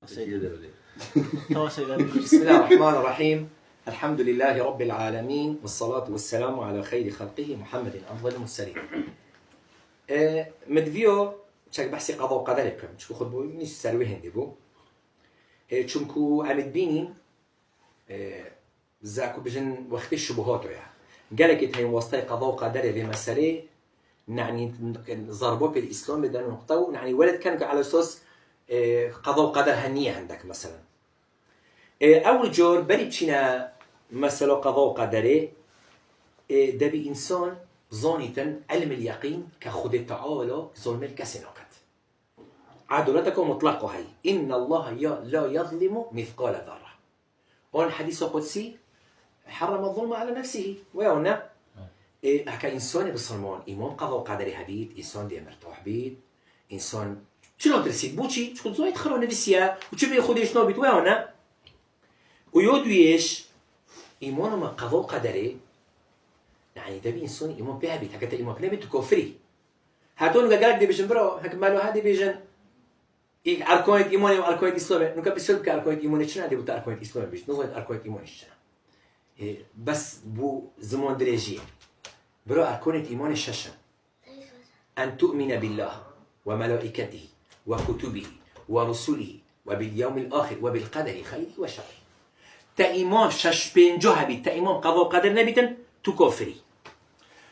بسم الله الرحمن الرحيم. الحمد لله رب العالمين والصلاة والسلام على خير خلقه محمد أفضل المرسلين. مدفيو چك بحثي قضاء وقدر بكم چكو خود بو نيش سروي هندي بو چونكو عمد بينين زاكو بجن وقت الشبهات ويا قالك هاي واسطة قضاء وقدر في مسألة يعني ضربوا بالإسلام بدنا نقطة يعني ولد كان على أساس قضاء وقدر هنية عندك مثلا. أول جور بري بشينا مسألة قضاء وقدره ده بإنسان ظانيتا علم اليقين كخد تعالى ظلم الكسناكت عدلتكم مطلقة هاي إن الله لا يظلم مثقال ذرة. وان حديث قدسي حرم الظلم على نفسه ويونا هكا إنسان بصرمان إمام قضاء وقدره هبيت إنسان دي مرتاح بيت إنسان شنو ترسيد بوشي شكون زايد خلو نفسيا وشو بياخدش نابيت ويونا ويودويش إيمان ما قضاء قدره يعني ده بإنسان إيمان بها بيت هكذا إيمان بنا بيت كفري هاتون قالك دي بيجن برا هك مالو هادي بيجن أركان إيمان وأركان إسلام نوكا بيسلب كأركان إيمان شنا دي بتاع أركان إسلام بيجن نظام أركان إيمان شنا بس بو زمان درجية برا أركان إيمان الششة أن تؤمن بالله وملائكته وكتبه ورسله وباليوم الآخر وبالقدر خيره وشره. تا إيمان شش بينجو هبيت تا إيمان قضاء وقدر نبيتن تو كفري.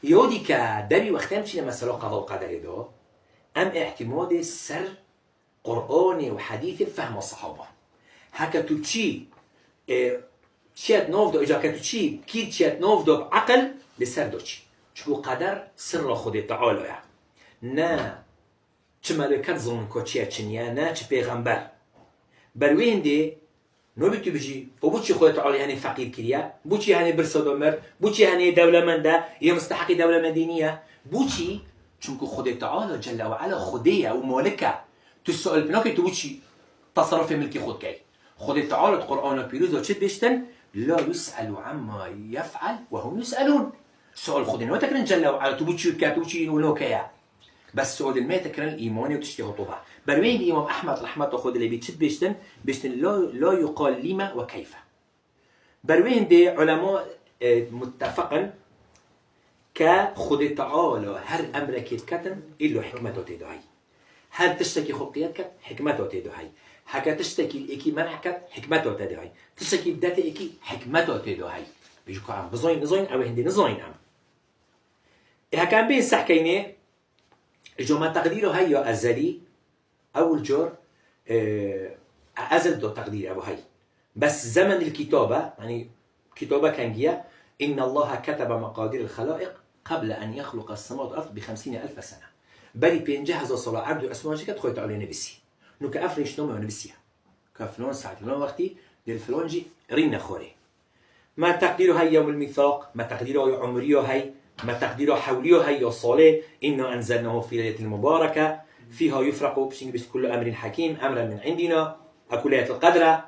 يودي كدبي وقتام شينا مسألة قضاء وقدر ده أم اعتماد سر قرآن وحديث فهم الصحابة. هكا تشي شيات نوفدو إجا كتشي كيد شيات نوفدو بعقل لسر دوشي. شو قدر سر خود تعالى يعني. نا چمالكات ظن كوتشيا چنيا نا چ پیغمبر بروين دي نوبتو بيجي وبوشي خود تعالى يعني فقير كريا بوشي يعني برصدو مر بوشي يعني دولة مندا هي مستحق دولة مدينية بوشي چونكو خود تعالى جل وعلا خدية ومالكة تسأل بناكي تبوشي تصرف ملكي خود كي خود تعالى القرآن بيروز وشد بيشتن لا يسأل عما يفعل وهم يسألون سؤال خود نوتكرن جل وعلا تبوشي كاتوشي ولوكيا بس سؤال الماء تكرن الإيمان وتشتهي طوبها بروين الإمام أحمد رحمة الله خود اللي بيتشد بيشتن لا يقال لما وكيف بروين دي علماء متفقا كخد تعالى هر أمرك يتكتن إلا حكمته تدعي هل تشتكي خلقيتك حكمته تدعي هكا تشتكي الإكي منعك حكمته تدعي تشتكي بدات إكي حكمته تدعي بيجوكو عم بزوين أو هندي نزوين عم هكا بين سحكيني جو ما تقديره هيا أزلي أول جور أزل دو تقدير أبو هاي بس زمن الكتابة يعني كتابة كان جيا إن الله كتب مقادير الخلائق قبل أن يخلق السماوات والأرض ب50,000 سنة بلي بينجهز صلاة عبد أسمان جكت خويت عليه نبسي نو كأفريش نومي ونبسيها كفلون ساعة فلون وقتي للفلونجي رينا خوري ما تقديره هاي يوم الميثاق ما تقديره عمريه هاي ما تقديره حوليه هي الصلاة إنه أنزلناه في ليلة المباركة فيها يفرق بس كل أمر حكيم أمرا من عندنا أكل ليلة القدر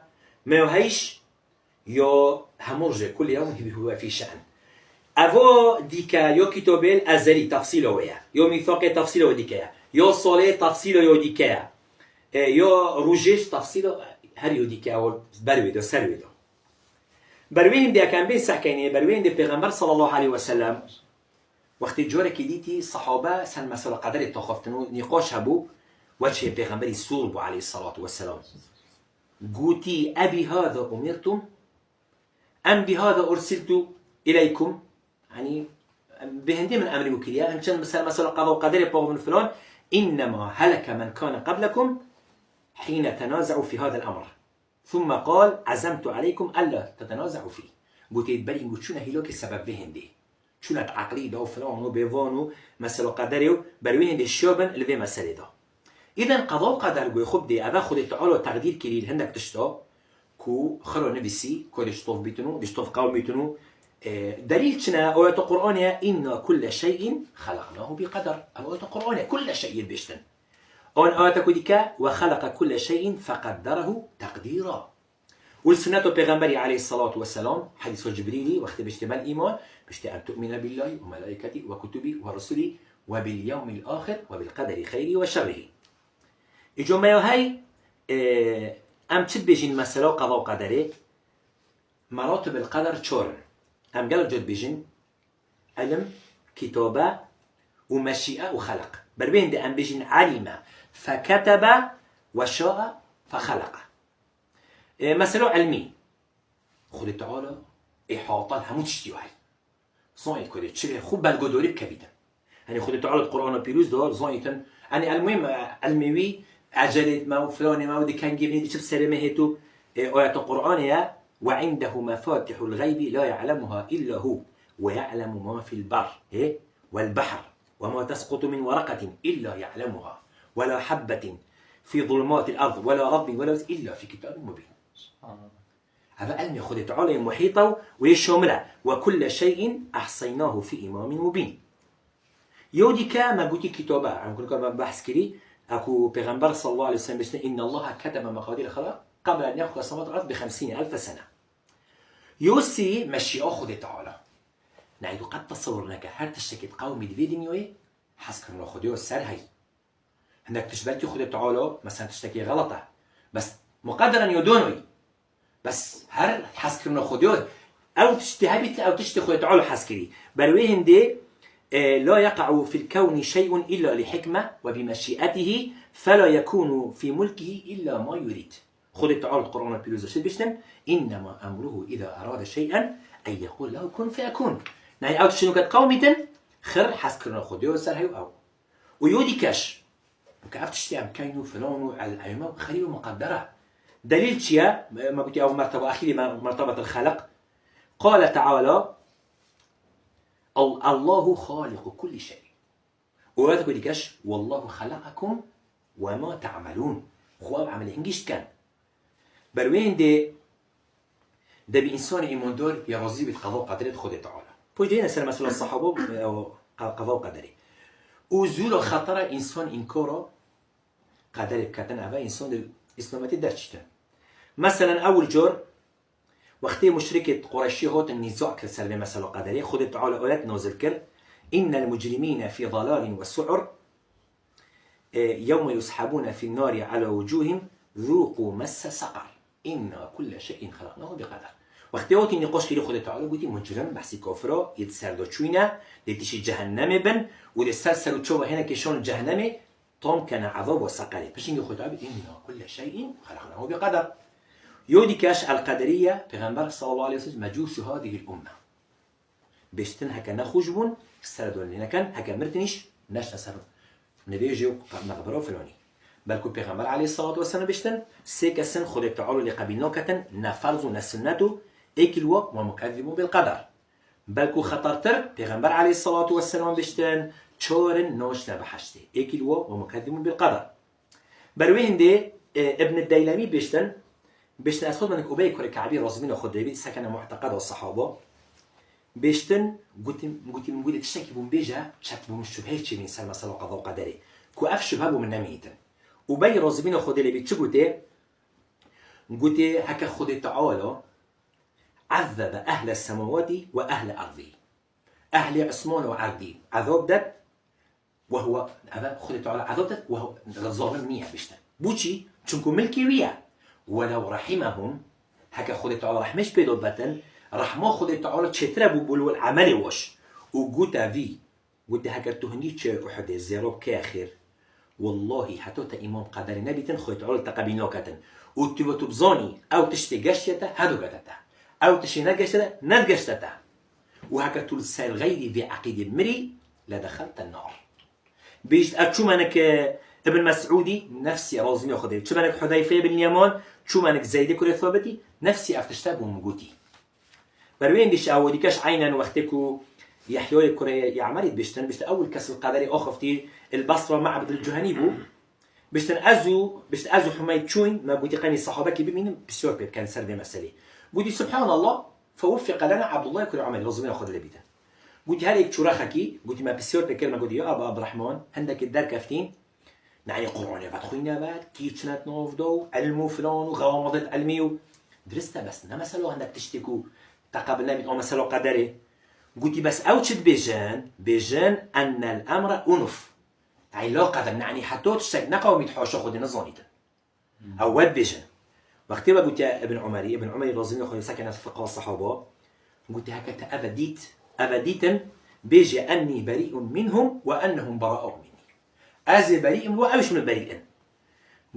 ما يهيش يا همرجة كل يوم هو في شأن أفو ديكا يو كتابيل أزلي تفصيله ويا يو ميثاق تفصيله وديكا يو صلاة تفصيله يوديكا يو روجيش تفصيله هر يوديكا أو برويدو سرويدو بروين دي كان بين سحكيني بروين دي پیغمبر صلى الله عليه وسلم وقتی جوره که دیتی صحابه سن مسئله قدر تخافتنو نقاش هبو وجه پیغمبری سور بو علیه الصلاة والسلام قوتي أبي هذا أمرتم أم بهذا أرسلت إليكم يعني بهندي من أمر وكليا هنشان مسألة قضاء وقدر يبقى من فلان إنما هلك من كان قبلكم حين تنازعوا في هذا الأمر ثم قال عزمت عليكم ألا تتنازعوا فيه قوتي تبالي قوت شونه هلوك السبب بهندي شونه عقلية وفلان وبيفانو مسألة قدره بروين دي الشوبن اللي في مسألة ده إذا قضاء قدر قوي خب دي أبا خد تعالى تقدير كليل هندك تشتا كو خلو نبسي كو دشتوف بيتنو دشتوف قوم بيتنو دليل شنا آيات القرآن إن كل شيء خلقناه بقدر آيات القرآن كل شيء بيشتن أن آيات كوديكا وخلق كل شيء فقدره تقديرا والسنة بيغمبري عليه الصلاة والسلام حديث جبريلي وقت باشتمال الإيمان باشتي أن تؤمن بالله وملائكته وكتبه ورسله وباليوم الآخر وبالقدر خيره وشره إجو ما هاي ام چت بيجين مسألة قضاء وقدري مراتب القدر تشورن ام قال جد بيجين علم كتابة ومشيئة وخلق بربين دي ام بيجين علم فكتب وشاء فخلق مسألة علمي خود تعالى إحاطة همو تشتيوهي صايد كده تشري خوب بالقدوري بكبيدا يعني خود تعالى القرآن بيروز دار زايتن يعني المهم علمي عجلة ما وفلان ما ودي كان جيبني دي شوف سلامة هيتو آيات القرآن يا وعنده مفاتح الغيب لا يعلمها إلا هو ويعلم ما في البر والبحر وما تسقط من ورقة إلا يعلمها ولا حبة في ظلمات الأرض ولا رطب ولا إلا في كتاب مبين. هذا علم خود تعالى محيطه ويشمله وكل شيء أحصيناه في إمام مبين. يوديك ما قلت كتابة عم كل كلام بحث كري أكو پیغمبر صلى الله عليه وسلم بسنا إن الله كتب مقادير الخلق قبل أن يخلق السماوات والأرض ب50,000 سنة. يوسي مشيئة خود تعالى. نعيد قد تصورناك هل تشتكي قومي دفيدين يوي حسك من خوديو السر هاي. عندك تشبكي خود تعالى مثلا تشتكي غلطة بس مقدرا يدونوي بس هل حسك من خوديو أو تشتهبت أو تشتكي خود تعالى حسكري برويهم دي لا يقع في الكون شيء إلا لحكمة وبمشيئته فلا يكون في ملكه إلا ما يريد. خذ تعالى القرآن بيروز شد بيشتم إنما أمره إذا أراد شيئا أن يقول له كن فيكون. يعني أو تشنو كت قومة خر حسكرنا خذيه سر هيو أو ويودي كاش وكيف تشتي أم كينو فلانو على الأيام خليه مقدرة. دليل شيا ما قلت أو مرتبة أخيرة مرتبة الخلق قال تعالى الله خالق كل شيء وهذا ديكاش والله خلقكم وما تعملون خواب عمل هنجيش كان بروين دي بإنسان إيمان دار يرازي بالقضاء قدري خود تعالى بوش دينا سلام مسؤول الصحابة أو قضاء قدري وزول خطر إنسان إنكاره قدري بكتن أبا إنسان إسلامتي درجته مثلا أول جور وقتی مشركة قريشي هوت النزاع كسر بمسألة قدرية خد تعالى آيات نازل كر إن المجرمين في ضلال وسعر يوم يسحبون في النار على وجوههم ذوقوا مس سقر إن كل شيء خلقناه بقدر وقتی هوت نقاش كده خد تعالى قلتي مجرم بحسي كافرة يتسردو تشوينا لتشي جهنم بن ولسلسلو تشوه هنا كشون جهنم طام كان عذاب وسقر باش نقول خد تعالى إن كل شيء خلقناه بقدر. يودي كاش القدرية پیغمبر صلى الله عليه وسلم مجوس هذه الأمة بيشتن هكا نخوجبون سردون لنا كان هكا مرتنيش ناش نسرد نبيجيو مقبرو فلوني بلكو پیغمبر عليه الصلاة والسلام بيشتن سيكا سن خود تعالوا لقبلنا كتن نفرزو نسنتو اكلوا ومكذبوا بالقدر بلكو خطرتر پیغمبر عليه الصلاة والسلام بيشتن چورن نوش نبحشتي اكلوا ومكذبوا بالقدر بروين دي ابن الديلمي بيشتن بيشتن أسخد منك أبي كوري كعبير رازمين أخد دبي سكن معتقد والصحابة بيشتن قلت من تشتكي بوم بيجا شك بوم الشبهات شيء من سلمة سلوى قضاء قدري كو أف شبهة بوم نميتن أبي رازمين أخد دبي شو قلت هكا خد تعالى عذب أهل السماوات وأهل أرضي أهل عثمان وعرضي عذاب ده وهو خد تعالى عذاب ده وهو الظالم مية بيشتن بوشي شنكو ملكي وياه ولو رحمهم هكا خود تعالى رحمش بيدو بطن رحمه خود تعالى تشتره بولو العمل وش وقوتا في قلت هكا تهني تشي أحد الزيروب كاخر والله حتى إمام قدري نبيتن خود تعالى تقابين لوكتن وتبو تبزاني أو تشتي قشيته هدو قتته أو تشتي نقشته ندقشته وهكا تلسال غيري في عقيد مري لدخلت النار بيشت أتشو منك ابن مسعودي نفسي رازمي أخذه شو منك حذيفة بن اليمان شو منك زيد كل ثابتي نفسي أفتشتاب ومجوتي بروين ديش أودي كاش عينا وقتكو يحيى كوريا يعمريت بيشتن أول كسر القدري أخفتي البصرة مع عبد الجهني بو بيشتن أزو حمايد شوين ما بودي قاني الصحابة كي بمين بسيور بيب كان سرد مسألة بودي سبحان الله فوفق لنا عبد الله كوريا عمل رازمي أخذ اللي بيته بودي هالك شو راخكي بودي ما بسيور بكلمة بودي يا أبا عبد الرحمن عندك الدار كفتين نعني قرآن فتخوينا بعد كيف شنات نوفدو علمو فلان وغوامضات علميو درستا بس نمسلو عندك تشتكو تقابلنا بيت مسلو قدري قلتي بس أو تشد بيجان أن الأمر أنف يعني لا قدر يعني حتى تشتك نقاو ميتحوشو خودي نظانيتا أو واد بيجان وقتی ما قلت ابن عمري رضي الله عنه سكن في فقه الصحابة قلت هكذا أبديتا بيجي أني بريء منهم وأنهم براء مني أزي بريء وأبش من بريء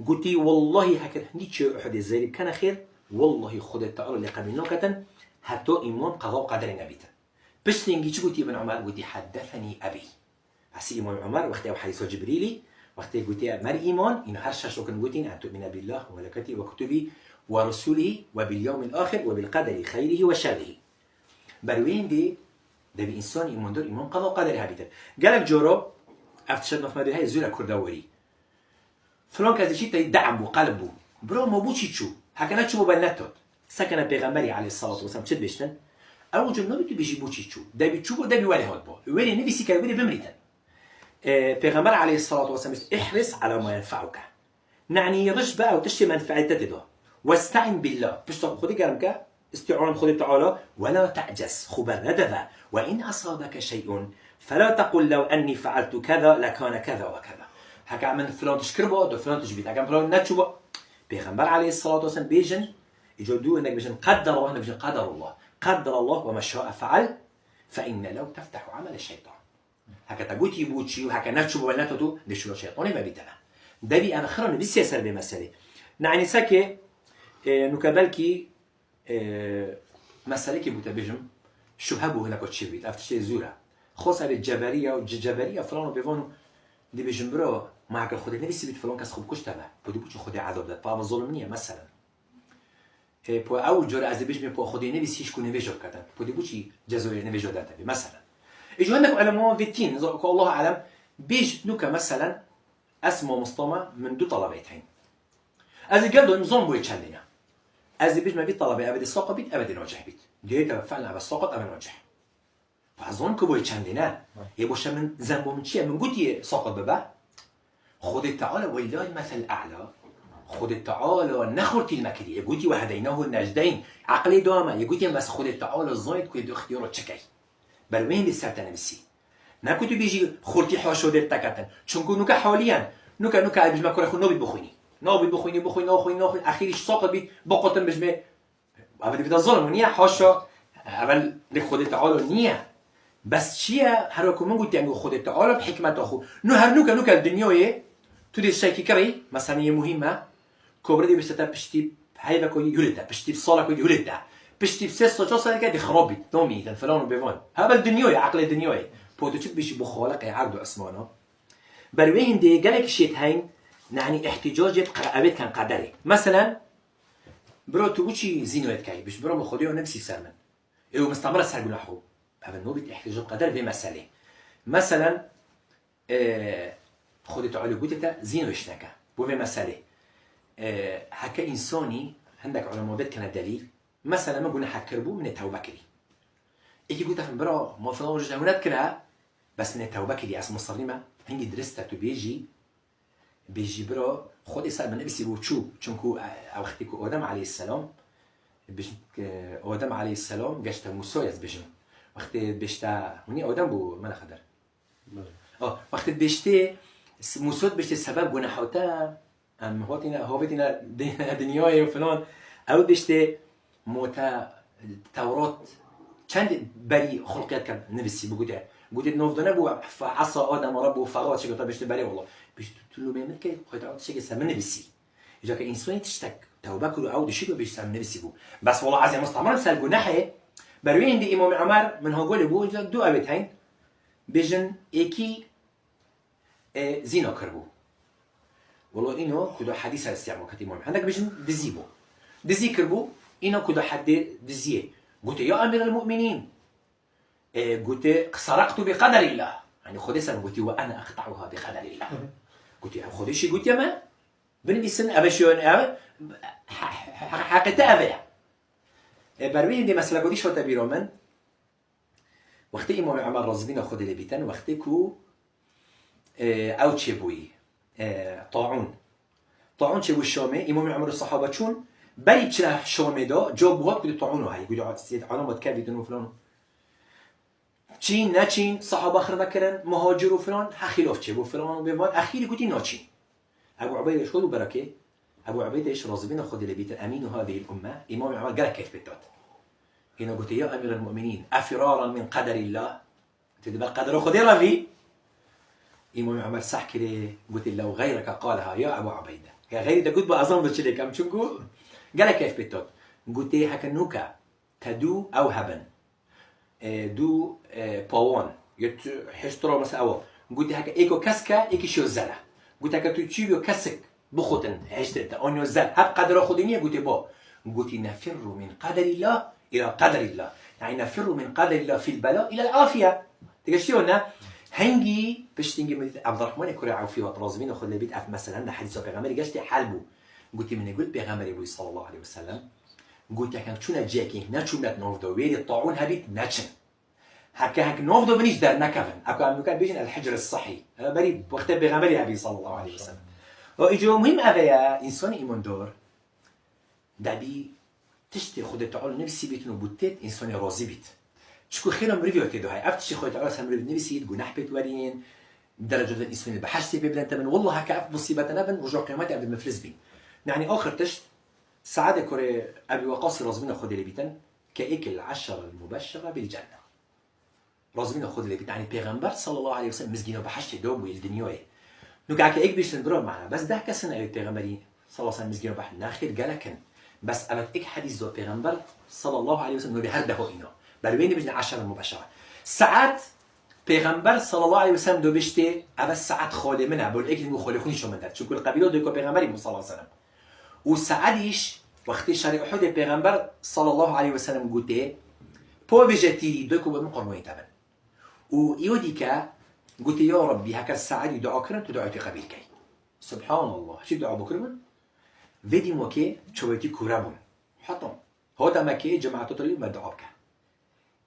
قلت والله هكذا نيتش أحد الزيري كان خير والله خذ تعالى اللي قبل نوكة هاتو إمام قضاء قدر نبيتا بس تنجي قلت ابن عمر قلت حدثني أبي عسي إمام عمر وقت أو حديث جبريلي وقت قلت مر إيمان إنه هرشا شوكن قلتين أن تؤمن بالله وملائكته وكتبه ورسوله وباليوم الآخر وبالقدر خيره وشره بروين دي ده بإنسان إيمان دار إيمان قضاء قدر هبيتا قالك جورو افتشد مفمدي هاي زورا كرداوري فلان كذا شيء تدعم وقلبه برو ما بوشي شو هكذا شو ببنتات سكن بيغمبري عليه الصلاة والسلام شد بيشتن أول جملة بيجي بوشي شو ده بيشوفه ده بيولي هاد با ويلي نبي سكر ويلي بمريتن بيغمبر عليه الصلاة والسلام احرص على ما ينفعك نعني رش بقى وتشتي منفعتك ده واستعن بالله باش خذي كلامك استعان خذي تعالى ولا تعجز خبر ندذا وإن أصابك شيء فلا تقل لو أني فعلت كذا لكان كذا وكذا هكا من فلان تشكربه دو فلان تجبيت هكا فلان نتشوبه بيغمبر عليه الصلاة والسلام بيجن يجدوا انك بيجن قدر الله بيجن قدر الله وما شاء فعل فإن لو تفتح عمل الشيطان هكا تقول يبوتشي وهكا نتشوبه ولنتو دشوا الشيطان ما بيتنا ده بي أنا خرنا بالسياسة بمسألة نعني ساكي نكبلكي مسألة كي بوتابيجم شبهبو هنا كوتشي بيت افتشي زورا خاصة بالجبرية والجبرية فلانو بيفونو دي بيجم برو معك الخدي نفسي بيت فلان كاس خوب كشتبه بدي بوتش خدي عذاب ده بابا ظلمنيه مثلا بو اول جور از بيجم بو خدي نفسي شكون نفيجو كذا بدي بوتشي جزوير نفيجو ده مثلا اجوا عندك علماء فيتين الله اعلم بيج نوكا مثلا اسمه مصطمى من دو طلبتين از قالوا نظام بو يتشلنا از بيج ما بيت طلبه ابدي ساقط بيت ابدي نوجه بيت ديتا فعلا على الساقط ابدي نوجه فاظن كبو يتشلنا يبوش من ذنبه من شيء من قلت ساقط ببا خذ تعالى ولله المثل الأعلى خذ تعالى نخرتي المكري يقولي وهديناه النجدين عقلي دوما يقولي بس خذ تعالى الزايد كوي اختياره تشكي بل وين السرطان بسي نكتو بيجي خرتي حاشو دير تكتن چونكو نوكا حاليا نوكا بيج ما كره خو نوبي بخويني اخيرش ساقط بيت بقطن بجمه اول بيت الظلم نيه حاشا اول لخذ تعالى نيه بس چیه هر کو من گفت انگو خودت تعالی بحکمت اخو نو هر نوکا الدنیای تو دی شکی کری مثلا یه مهمه کبر دی بشتا پشتی هایدا کو یولتا پشتی سالا کو یولتا پشتی 3 سال که دی خرابی نمیدن فلان و بوان هبل دنیای عقل دنیای پودو چت بشی بخالق عقد و اسمانا بروی هندی گلک شیت هین یعنی احتجاج قرابت کن قدره مثلا برو تو بوچی زینویت کی بش برو خودی و نفسی سرمن او مستمر سر گناهو هذا نوبة احتجاج قدر بمسألة مثلا خذ تعالى قلت زين وشنكا بو بمسألة هكا إنساني عندك علماء بيت كان دليل مثلا ما قلنا حكربو من التوبة كري إيجي قلت في برا ما فلان وجه هناك كرا بس من التوبة كري اسمه صريمة هنجي درست تو بيجي برا خذ إسال من نفسي بوتشو چونكو أو اختيكو آدم عليه السلام آدم عليه السلام جشت موسى بيجم وقت بشتا مني آدم بو من خدر وقت بشته موسى بشته سبب گناهاتا ام هوتینا دنیای فلان او بشته موتا تورات چند بری خلقیت کرد نویسی بگوده گوده نوفدانه بو عصا آدم رب فقط چه گفت بشته بری والله بشته طلو میمن که خودت چه سم نویسی اجا که انسان تشتک توبه کرد او دشیدو بشته نویسی بو بس والله عزیز مستعمر سال گناهه بروی اندی امام عمر من هقول بو دو ابتين بيجن اكي زينو كربو والله اینو کدو حدیث استعمال کردی امام عندك بيجن دزيبو دزي كربو اینو کدو حد دزيه قلت يا امير المؤمنين قلت سرقت بقدر الله يعني خدي سنه قلت وانا اقطعها بقدر الله قلت يا خدي شي قلت يا ما بني سن ابشون حقته ابدا بروی اندی مسئله گودی شد بیرامن وقتی امام عمر رضی الله خود لبیتن وقتی کو او چه بوی طاعون چه بوی شامه امام عمر الصحابه چون بری چه شامه دا جابوها کلی طاعون های گویا سید عالم بود که بیتون و فلان چین نه چین صحابه خرد کردن مهاجر و فلان خلاف چه بو فلان و بیوان اخیری گودی ناچین ابو عبیده شد و برکه ابو عبيده ايش رازبين خذ لبيت الامين هذه الامه امام عمر قال كيف بتوت هنا قلت يا امير المؤمنين افرارا من قدر الله تدبر قدر خذ ربي امام عمر صح كده قلت لو غيرك قالها يا ابو عبيده يا غيري ده قلت باظن بتشلك ام شنو قال كيف بتوت قلت هكنوكا تدو او هبن دو باوان يت حشترو مثلا او قلت هكا ايكو كسكا ايكي شو زلا قلت هكا تو تشيبيو كسك بخوتن حشتت اونيو زل هب قدر خدني قلت با قلت نفر من قدر الله الى قدر الله يعني نفر من قدر الله في البلاء الى العافيه تقشيونا هنجي باش تنجي من عبد الرحمن كوري عافيه وطرازمين وخذ البيت اف مثلا حديث بيغامري قشتي حلبو قلت من يقول بيغامري ابو صلى الله عليه وسلم قلت لك شو نجاكي ناتشو نات نوفدو ويري الطاعون هبيت ناتشن هكا نوفدو بنيش دار نكفن اكو عم كان بيجن الحجر الصحي بري وقت بيغامري ابي صلى الله عليه وسلم واجو مهم افيا انسان ايمان دور دابي تشتي خود تعال نفسي بيتنو بوتيت انسان راضي بيت شكو خيرهم ريفيو تدو هاي افتشي خويا تعال سم ريفيو نفسي جناح بيت ورين درجه الانسان اللي بحشتي ببلان تمن والله هكا مصيبتنا بن رجوع قيامتي قبل ما فلس بي يعني اخر تشت سعادة كوري أبي وقاص رازمين خذ اللي بيتن كإيك العشرة المبشرة بالجنة رازمين خذ اللي بيتن يعني بيغمبر صلى الله عليه وسلم مسجينه بحشت دوم والدنيا نوكا كإيك بيش نبرم معنا بس ده كسنة البيغمبرين صلى الله عليه وسلم مسجينه بحشت ناخر قالكن بس أبد إيك حديث ذو بيغمبر صلى الله عليه وسلم بهرده إنه بل وين بيجنا عشرة المبشرة ساعات بيغمبر صلى الله عليه وسلم دو بيشتي أبس ساعات خالي منها بقول إيك اللي خالي خوني شو من ده شو كل قبيلة دو يكون بيغمبري صلى الله عليه وسلم وساعديش وقتی شریع حد پیغمبر صلی الله علیه و سلم گوته پویجتی دوکو به مقرنوی تبن و یودی که گوته یا ربی هکر ساعدی دعا کردن تو دعای قبیل کی سبحان الله چی دعا بکردن ودی موکی چوبتی کورمون حتم هذا مکی جماعت طلی ما دعا بکن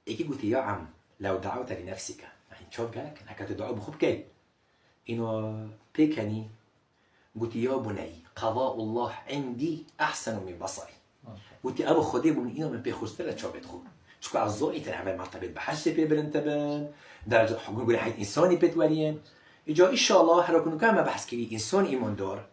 یکی گوته یا عم لو دعوت لنفسك يعني شوف قالك هكا تدعو بخوب کی اینو پیکنی قلت يا بني قضاء الله عندي أحسن من بصري قلت أبو خديب من إنه من بيخوش ثلاث شو بيدخل شكو أعزائي تنعمل مرتبط بحشة بيبلنتبن درجة حقوق نقول حيث إنساني بتورين إجا إن شاء الله هراكونو كما بحث كري إنسان إيمان دار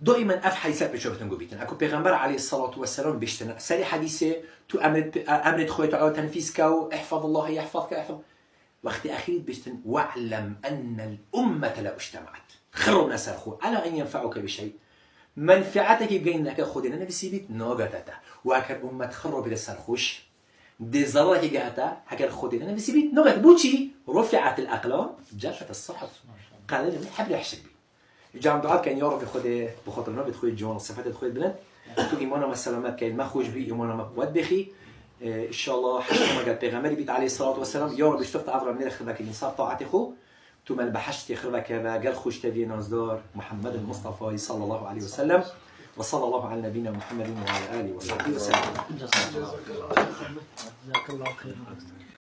دائما أف حديثات بشوفتن قبيتن أكو بيغمبر عليه الصلاة والسلام بيشتنا سالي حديثة تو أمرت خوي تعالى تنفيذك احفظ الله يحفظك احفظ وقت أخير بيشتن واعلم أن الأمة لا اجتمعت خروا من أسرخو على أن ينفعك بشيء منفعتك يبقى إنك خذنا نفسي بيت ناقتتا وهكذا أمة خروا بلا سرخوش دي ضررك جهتا هكذا خذنا نفسي بيت ناقت بوشي رفعت الأقلام جافت الصحف قال لي حبل يحشك بي جام دعاء كان يعرف ياخذ بخاطر نبي تخوي الجوان الصفات تخوي البلد تو إيمانه السلامات كان ما خوش بي إيمانه ما بود بخي إن شاء الله حشر ما قال بيغمري بيت عليه الصلاة والسلام يا رب اشتفت عبر من الخدمة الإنسان طاعتي خو تو من بحشتي خربك قال خوش تبي نازدار محمد المصطفى صلى الله عليه وسلم وصلى الله على نبينا محمد وعلى آله وصحبه وسلم. جزاك الله خير.